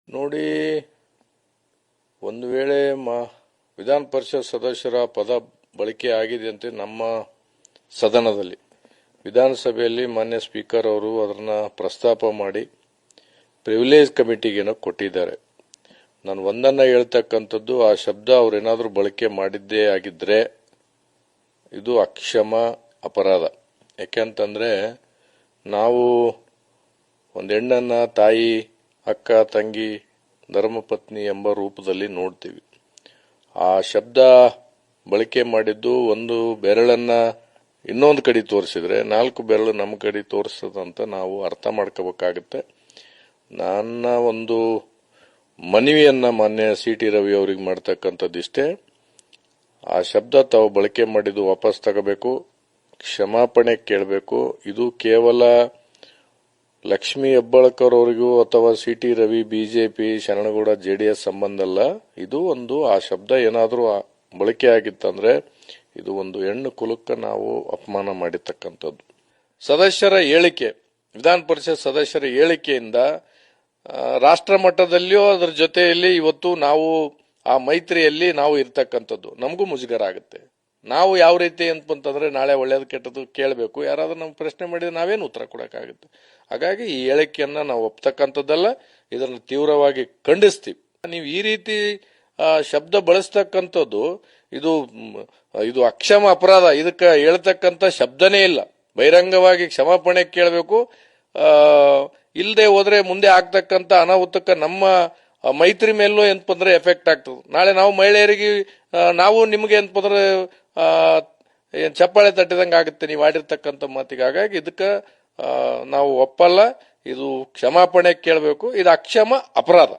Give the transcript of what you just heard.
ನೋಡಿ, ಒಂದು ವೇಳೆ ವಿಧಾನ ಪರಿಷತ್ ಸದಸ್ಯರ ಪದ ಬಳಕೆ ಆಗಿದೆ ಅಂತ ನಮ್ಮ ಸದನದಲ್ಲಿ ವಿಧಾನಸಭೆಯಲ್ಲಿ ಮಾನ್ಯ ಸ್ಪೀಕರ್ ಅವರು ಅದನ್ನ ಪ್ರಸ್ತಾಪ ಮಾಡಿ ಪ್ರಿವಿಲೇಜ್ ಕಮಿಟಿಗೆ ಕೊಟ್ಟಿದ್ದಾರೆ. ನಾನು ಒಂದನ್ನ ಹೇಳ್ತಕ್ಕಂಥದ್ದು, ಆ ಶಬ್ದ ಅವರೇನಾದರೂ ಬಳಕೆ ಮಾಡಿದ್ದೇ ಆಗಿದ್ರೆ ಇದು ಅಕ್ಷಮ ಅಪರಾಧ. ಯಾಕೆಂತಂದ್ರೆ ನಾವು ಒಂದು ಹೆಣ್ಣನ್ನ ತಾಯಿ, ಅಕ್ಕ, ತಂಗಿ, ಧರ್ಮಪತ್ನಿ ಎಂಬ ರೂಪದಲ್ಲಿ ನೋಡ್ತೀವಿ. ಆ ಶಬ್ದ ಬಳಕೆ ಮಾಡಿದ್ದು ಒಂದು ಬೆರಳನ್ನ ಇನ್ನೊಂದು ಕಡೆ ತೋರಿಸಿದ್ರೆ 4 ಬೆರಳು ನಮ್ಮ ಕಡೆ ತೋರಿಸದಂತ ನಾವು ಅರ್ಥ ಮಾಡ್ಕೋಬೇಕಾಗುತ್ತೆ. ನನ್ನ ಒಂದು ಮನವಿಯನ್ನ ಮಾನ್ಯ ಸಿ.ಟಿ. ರವಿ ಅವರಿಗೆ ಮಾಡ್ತಕ್ಕಂಥದ್ದಿಷ್ಟೇ, ಆ ಶಬ್ದ ತಾವು ಬಳಕೆ ಮಾಡಿದ್ದು ವಾಪಸ್ ತಗೋಬೇಕು, ಕ್ಷಮಾಪಣೆ ಕೇಳಬೇಕು. ಇದು ಕೇವಲ ಲಕ್ಷ್ಮೀ ಹೆಬ್ಬಾಳ್ಕರ್ ಅವರಿಗೂ ಅಥವಾ CT. Ravi BJP, Sharanagouda JDS ಸಂಬಂಧ ಅಲ್ಲ. ಇದು ಒಂದು ಆ ಶಬ್ದ ಏನಾದರೂ ಬಳಕೆ ಆಗಿತ್ತಂದ್ರೆ ಇದು ಒಂದು ಹೆಣ್ಣು ಕುಲಕ್ಕೆ ನಾವು ಅಪಮಾನ ಮಾಡಿರ್ತಕ್ಕಂಥದ್ದು. ಸದಸ್ಯರ ಹೇಳಿಕೆ, ವಿಧಾನ ಪರಿಷತ್ ಸದಸ್ಯರ ಹೇಳಿಕೆಯಿಂದ ರಾಷ್ಟ್ರ ಮಟ್ಟದಲ್ಲಿಯೂ ಅದರ ಜೊತೆಯಲ್ಲಿ ಇವತ್ತು ನಾವು ಆ ಮೈತ್ರಿಯಲ್ಲಿ ನಾವು ಇರ್ತಕ್ಕಂಥದ್ದು ನಮಗೂ ಮುಜುಗರ ಆಗುತ್ತೆ. ನಾವು ಯಾವ ರೀತಿ ಅಂತಂದ್ರೆ ನಾಳೆ ಒಳ್ಳೇದು ಕೆಟ್ಟದ್ದು ಕೇಳಬೇಕು, ಯಾರಾದ್ರೂ ನಮ್ಗೆ ಪ್ರಶ್ನೆ ಮಾಡಿದ್ರೆ ನಾವೇನು ಉತ್ತರ ಕೊಡಕ್ಕಾಗುತ್ತೆ. ಹಾಗಾಗಿ ಈ ಹೇಳಿಕೆಯನ್ನ ನಾವು ಒಪ್ತಕ್ಕಂಥದ್ದಲ್ಲ, ಇದನ್ನು ತೀವ್ರವಾಗಿ ಖಂಡಿಸ್ತೀವಿ. ನೀವು ಈ ರೀತಿ ಶಬ್ದ ಬಳಸ್ತಕ್ಕಂಥದ್ದು ಇದು ಅಕ್ಷಮ ಅಪರಾಧ. ಇದಕ್ಕೆ ಹೇಳ್ತಕ್ಕಂಥ ಶಬ್ದನೇ ಇಲ್ಲ. ಬಹಿರಂಗವಾಗಿ ಕ್ಷಮಾಪಣೆ ಕೇಳಬೇಕು. ಇಲ್ಲದೆ ಹೋದ್ರೆ ಮುಂದೆ ಆಗ್ತಕ್ಕಂಥ ಅನಾಹುತಕ್ಕೆ ನಮ್ಮ ಮೈತ್ರಿ ಮೇಲೂ ಏನಪ್ಪಂದ್ರೆ ಎಫೆಕ್ಟ್ ಆಗ್ತದೆ. ನಾಳೆ ನಾವು ಮಹಿಳೆಯರಿಗೆ ನಾವು ನಿಮಗೆ ಏನಪ್ಪಂದ್ರೆ ಚಪ್ಪಾಳೆ ತಟ್ಟಿದಂಗೆ ಆಗುತ್ತೆ ನೀವು ಆಡಿರ್ತಕ್ಕಂಥ ಮಾತಿಗೆ. ಹಾಗಾಗಿ ಇದಕ್ಕೆ ನಾವು ಒಪ್ಪಲ್ಲ. ಇದು ಕ್ಷಮಾಪಣೆ ಕೇಳಬೇಕು. ಇದು ಅಕ್ಷಮ ಅಪರಾಧ.